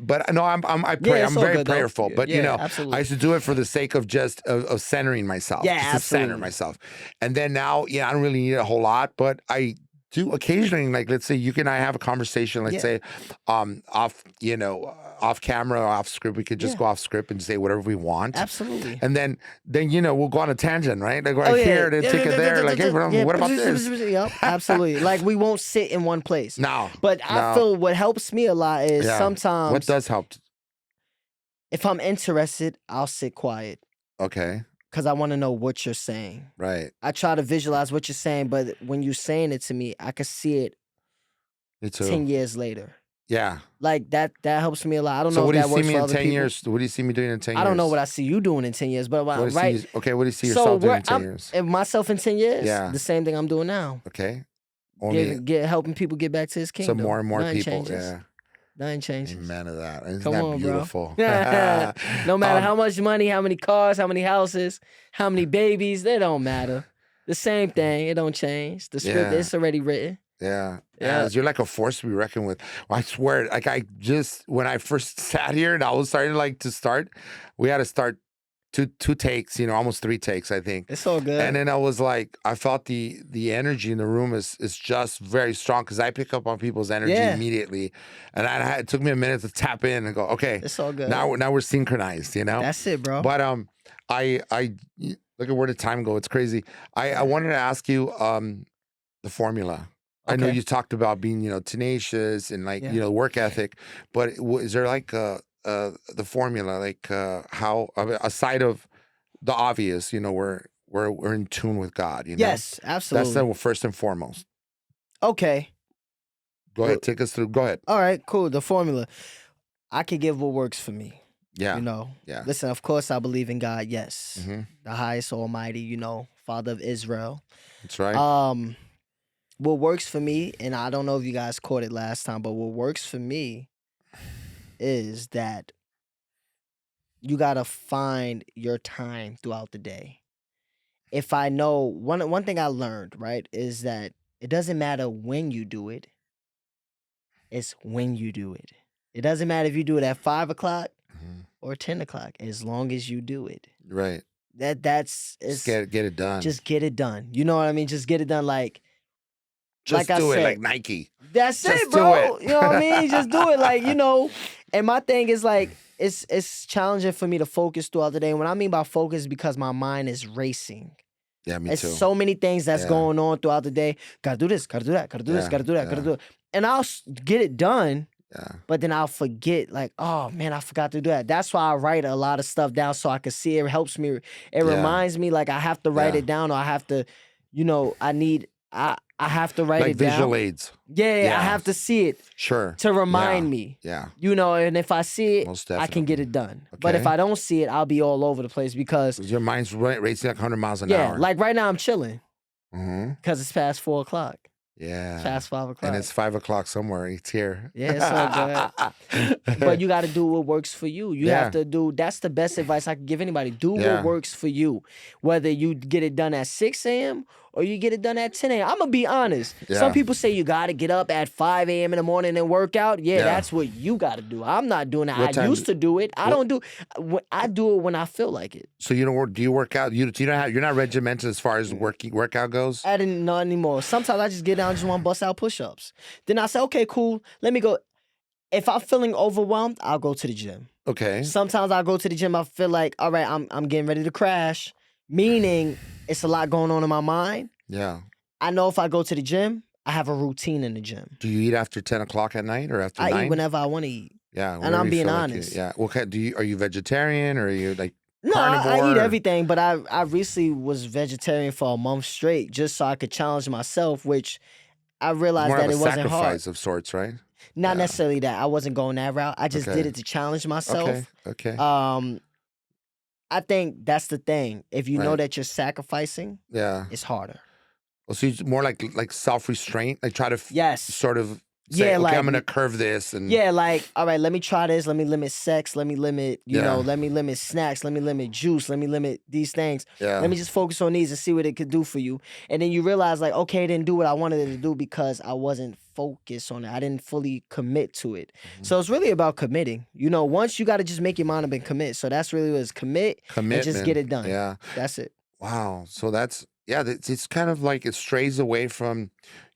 But no, I pray. I'm very prayerful. But you know, absolutely. I used to do it for the sake of just of centering myself. Yeah, just to center myself. And then now, I don't really need a whole lot, but I do occasionally, like let's say you and I have a conversation, let's say off camera or off script, we could just go off script and say whatever we want. Absolutely. And then we'll go on a tangent, right? Like right here, then take it there. Like, hey, what about this? Yep, absolutely. Like we won't sit in one place. No. But I feel what helps me a lot is sometimes. What does help? If I'm interested, I'll sit quiet. Okay. Because I want to know what you're saying. Right. I try to visualize what you're saying, but when you're saying it to me, I can see it 10 years later. Yeah. Like that helps me a lot. I don't so know if that works for other people. So what do you see me in 10 years? What do you see me doing in 10 years? I don't know what I see you doing in 10 years, but what do you see yourself doing in 10 years? Myself in 10 years? Yeah. The same thing I'm doing now. Okay. Helping people get back to his kingdom. So more and more people. Changes. Yeah. Nothing changes. Amen to that. Isn't Come that on, beautiful? Bro. No matter how much money, how many cars, how many houses, how many babies, they don't matter. The same thing. It don't change. The script, it's already written. Yeah. You're like a force to be reckoned with. I swear, like when I first sat here and I was starting we had to start two takes, almost 3 takes, I think. It's all good. And then I was like, I felt the energy in the room is just very strong because I pick up on people's energy immediately. And it took me a minute to tap in and go, okay, it's all good. Now we're synchronized, That's it, bro. But I look at where the time go. It's crazy. I wanted to ask you the formula. Okay. I know you talked about being, tenacious and work ethic, but is there like the formula, like how aside of the obvious, we're in tune with God, Yes, absolutely. That's the first and foremost. Okay. Go ahead, take us through. Go ahead. All right, cool. The formula. I can give what works for me. Yeah. Yeah. Listen, of course I believe in God, yes. Mm-hmm. The highest almighty, Father of Israel. That's right. What works for me, and I don't know if you guys caught it last time, but what works for me is that you got to find your time throughout the day. If I know, one thing I learned, right, is that it doesn't matter when you do it. It's when you do it. It doesn't matter if you do it at 5 o'clock or 10 o'clock, as long as you do it. Right. Just get it done. Just get it done. You know what I mean? Just get it done Just do it like Nike. That's it, bro. You know what I mean? Just do it And my thing is it's challenging for me to focus throughout the day. And what I mean by focus is because my mind is racing. Yeah, me too. It's so many things that's going on throughout the day. Gotta do this, gotta do that, gotta do this, gotta do that, gotta do it. And I'll get it done. Yeah. But then I'll forget, oh man, I forgot to do that. That's why I write a lot of stuff down so I can see it. It helps me. It reminds me I have to write it down, or I have to, I have to write it down. Like visual aids. Yeah, I have to see it. Sure. To remind me. Yeah. And if I see it, I can get it done. Okay. But if I don't see it, I'll be all over the place because your mind's racing like 100 miles an hour. Yeah, like right now I'm chilling. Because it's past 4 o'clock. Yeah. It's past 5 o'clock. And it's 5 o'clock somewhere. It's here. Yeah, it's all good. But you got to do what works for you. You have to do, that's the best advice I can give anybody. Do what works for you. Whether you get it done at 6 a.m. or you get it done at 10 a.m. I'm going to be honest. Yeah. Some people say you got to get up at 5 a.m. in the morning and work out. Yeah, that's what you got to do. I'm not doing that. I used to do it. I do it when I feel like it. So do you work out? You're not regimented as far as workout goes? I didn't know anymore. Sometimes I just get down and just want to bust out push-ups. Then I say, okay, cool. Let me go. If I'm feeling overwhelmed, I'll go to the gym. Okay. Sometimes I'll go to the gym. I feel like, all right, I'm getting ready to crash. Meaning it's a lot going on in my mind. Yeah. I know if I go to the gym, I have a routine in the gym. Do you eat after 10 o'clock at night or after 9? I eat whenever I want to eat. Yeah. And I'm being honest. Yeah. Are you vegetarian or are you No, carnivore? I eat everything, but I recently was vegetarian for a month straight just so I could challenge myself, which I realized that it wasn't hard. Sacrifice of sorts, right? Not necessarily that. I wasn't going that route. I just did it to challenge myself. Okay. I think that's the thing. If you know that you're sacrificing, it's harder. Well, so it's more like self-restraint, like try to sort of say, okay, I'm gonna curve this and all right, let me try this. Let me limit sex. Let me limit, let me limit snacks. Let me limit juice. Let me limit these things. Yeah. Let me just focus on these and see what it could do for you. And then you realize okay, it didn't do what I wanted it to do because I wasn't focused on it. I didn't fully commit to it. So it's really about committing. Once you got to just make your mind up and commit. So that's really what it's commitment, and just get it done. Yeah. That's it. Wow. So it's kind of like it strays away from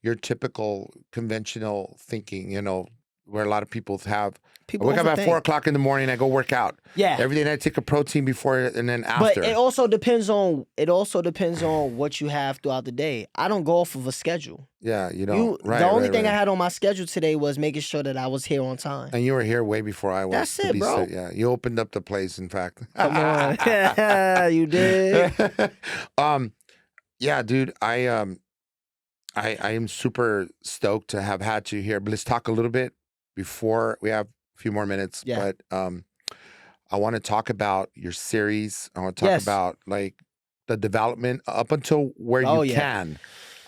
your typical conventional thinking, where a lot of people have. I wake up at 4 o'clock in the morning. I go work out. Yeah. Every day I take a protein before and then after. But it also depends on what you have throughout the day. I don't go off of a schedule. Yeah, you don't. The only thing I had on my schedule today was making sure that I was here on time. And you were here way before I was. That's it, bro. Yeah, you opened up the place. In fact. Come on, you did. Yeah, dude. I am super stoked to have had you here. But let's talk a little bit before we have a few more minutes. Yeah. But I want to talk about your series. I want to talk about the development up until where you can.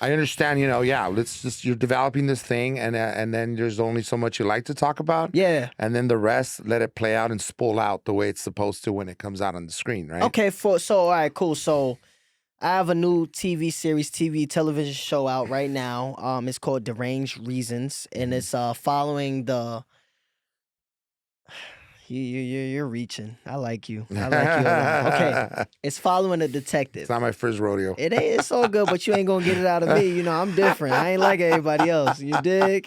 I understand, you're developing this thing and then there's only so much you like to talk about. Yeah. And then the rest, let it play out and spool out the way it's supposed to when it comes out on the screen, right? Okay, all right, cool. So I have a new television show out right now. It's called Deranged Reasons, and it's following the. You're reaching. I like you. I like you a lot. Okay, it's following a detective. It's not my first rodeo. It ain't. It's all good, but you ain't gonna get it out of me. You know, I'm different. I ain't like everybody else. You dig?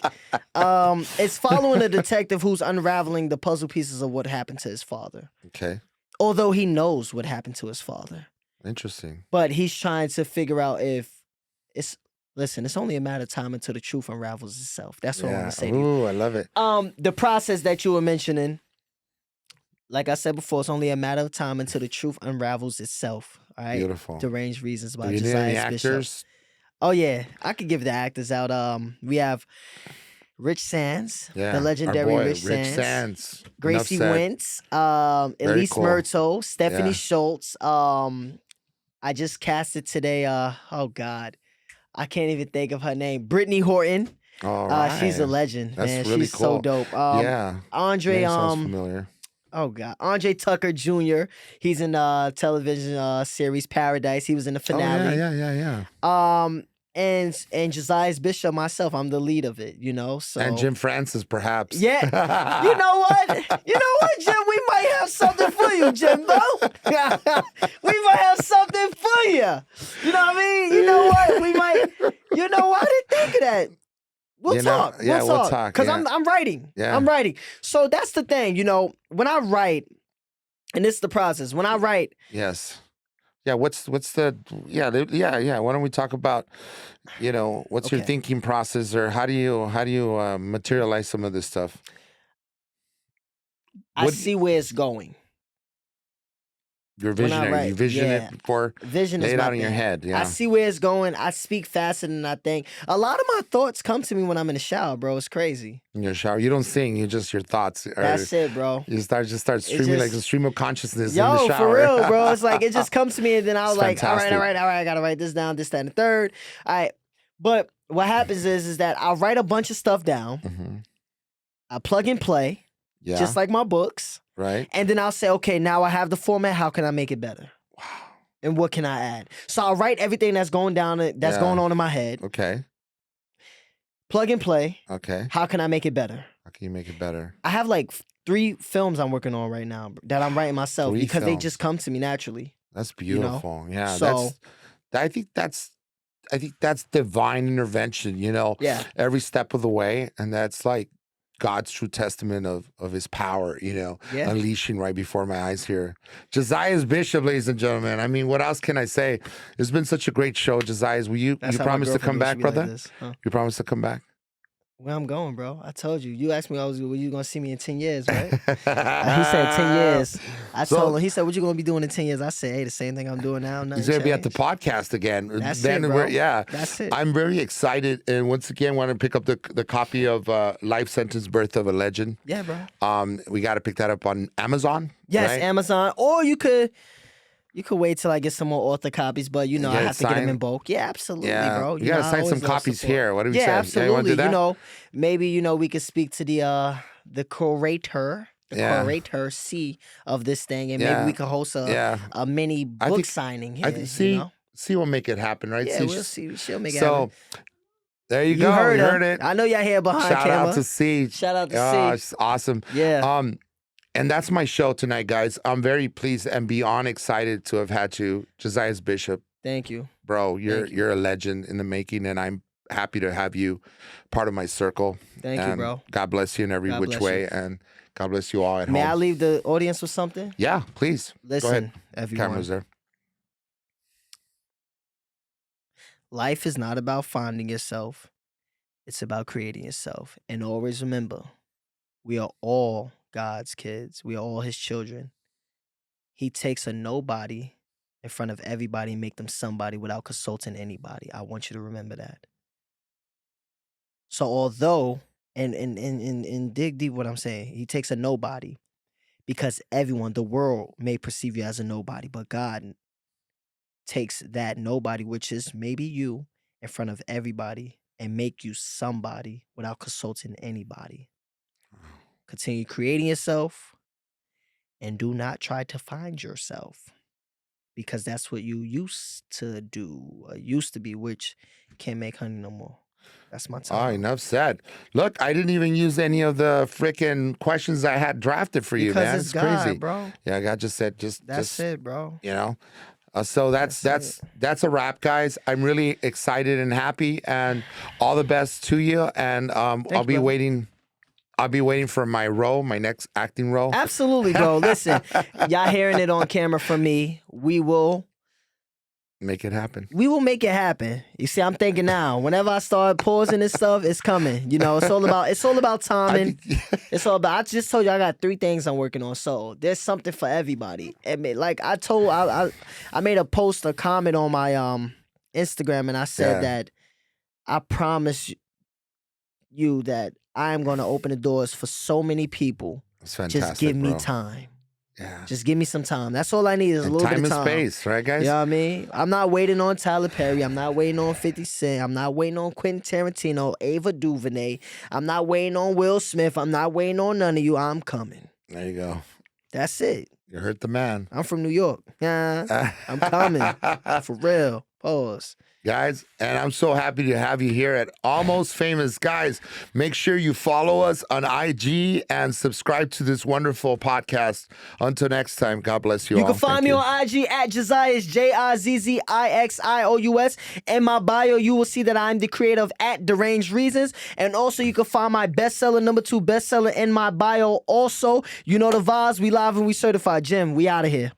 It's following a detective who's unraveling the puzzle pieces of what happened to his father. Okay. Although he knows what happened to his father. Interesting. But he's trying to figure out if it's. Listen, it's only a matter of time until the truth unravels itself. That's what I want to say to you. Ooh, I love it. The process that you were mentioning, like I said before, it's only a matter of time until the truth unravels itself. All right. Beautiful. Deranged Reasons by Do you need any Jizzixious Bishop. actors? Oh yeah, I could give the actors out. We have Rich Sands, the legendary Rich Sands. Gracie Wentz, Elise cool. Murtaugh, Stephanie Schultz. I just casted today. Oh God, I can't even think of her name. Brittany Horton. All right. She's a legend, That's man. really She's cool. so dope. Andre. Sounds familiar. Oh God, Andre Tucker Jr. He's in television series Paradise. He was in the finale. Yeah. And Jizzixious Bishop, myself, I'm the lead of it, you know. So and Jim Francis, perhaps. Yeah. You know what? Jim? We might have something for you, Jimbo. We might have something for you. You know what I mean? You know what? We might. You know what? I didn't think of that. We'll talk. We'll talk. Because I'm writing. Yeah. I'm writing. So that's the thing, you know, when I write, and this is the process. When I write. Yes. Yeah, what's the why don't we talk about, you know, what's your thinking process, or how do you materialize some of this stuff? I see where it's going. You're visionary. You vision it before vision lay is it my out in your thing. head. Yeah. I see where it's going. I speak faster than I think. A lot of my thoughts come to me when I'm in the shower, bro. It's crazy. In your shower, you don't sing. You just your thoughts. That's it, bro. You start streaming like a stream of consciousness in the the shower. For real, bro. It's like it just comes to me, and then I was like, fantastic. all right. I gotta write this down, this, that, and the third. All right. But what happens is that I'll write a bunch of stuff down. Mm-hmm. I plug and play, just like my books. Right. And then I'll say, okay, now I have the format. How can I make it better? Wow. And what can I add? So I'll write everything that's going down, that's going on in my head. Okay. Plug and play. Okay. How can I make it better? How can you make it better? I have like 3 films I'm working on right now that I'm writing myself because they just come to me naturally. That's beautiful. You know? Yeah. So, I think that's divine intervention, you know, every step of the way. And that's like God's true testament of his power, you know, unleashing right before my eyes here. Jizzixious Bishop, ladies and gentlemen. I mean, what else can I say? It's been such a great show, Jizzixious. You promise to come back, brother? You promise to come back? Where I'm going, bro. I told you. You asked me, were you going to see me in 10 years, right? He said 10 years. I told him, he said, what you going to be doing in 10 years? I said, hey, the same thing I'm doing now. He's going to be at the podcast again. That's it, bro. That's it. I'm very excited. And once again, want to pick up the copy of Life Sentence, Birth of a Legend. Yeah, bro. We got to pick that up on Amazon. Yes, right? Amazon. Or you could wait till I get some more author copies, but you know, I have to get them in bulk. Yeah, absolutely, bro. You gotta sign some copies here. What do we say? Absolutely. You wanna do that? You know, maybe we could speak to the curator, curator C of this thing, and maybe we could host a mini book signing here. I think C will make it happen, right? Yeah, we'll see. She'll make it happen. There you go. You heard it. I know y'all here behind camera. Shout out to C. Shout out to C. It's awesome. Yeah. And that's my show tonight, guys. I'm very pleased and beyond excited to have had you, Jizzixious Bishop. Thank you. Bro, you're a legend in the making, and I'm happy to have you part of my circle. Thank you, bro. God bless you in every which way, and God bless you all at home. May I leave the audience with something? Yeah, please. Listen, go ahead. Everyone. Camera's there. Life is not about finding yourself. It's about creating yourself. And always remember, we are all God's kids. We are all his children. He takes a nobody in front of everybody and make them somebody without consulting anybody. I want you to remember that. So although, and dig deep what I'm saying, he takes a nobody because everyone, the world may perceive you as a nobody, but God takes that nobody, which is maybe you, in front of everybody and make you somebody without consulting anybody. Continue creating yourself and do not try to find yourself because that's what you used to do, used to be, which can't make honey no more. That's my time. All right, enough said. Look, I didn't even use any of the freaking questions I had drafted for you, man. It's God, crazy, bro. Yeah, God just said that's it, bro. You know, so that's a wrap, guys. I'm really excited and happy, and all the best to you. And Thanks, I'll be bro. waiting. I'll be waiting for my role, my next acting role. Absolutely, bro. Listen, y'all hearing it on camera from me. We will make it happen. We will make it happen. You see, I'm thinking now. Whenever I start pausing this stuff, it's coming. You know, it's all about timing. It's all about. I just told you I got 3 things I'm working on. So there's something for everybody. Like I made a post, a comment on my Instagram, and I said that I promise you that I am going to open the doors for so many people. It's fantastic. Just give me bro. time. Yeah. Just give me some time. That's all I need is a little bit of time. Time and space, right, guys? You know what I mean? I'm not waiting on Tyler Perry. I'm not waiting on 50 Cent. I'm not waiting on Quentin Tarantino, Ava DuVernay. I'm not waiting on Will Smith. I'm not waiting on none of you. I'm coming. There you go. That's it. You heard the man. I'm from New York. Yeah, I'm coming. For real. Pause. Guys, and I'm so happy to have you here at Almost Famous. Guys, make sure you follow us on IG and subscribe to this wonderful podcast. Until next time, God bless you all. You can find me on IG at Jizzixious, Jizzixious. In my bio, you will see that I'm the creator of at Deranged Reasons. And also, you can find my bestseller, #2 bestseller in my bio. Also, you know the vibes. We live and we certified. Jim, we out of here.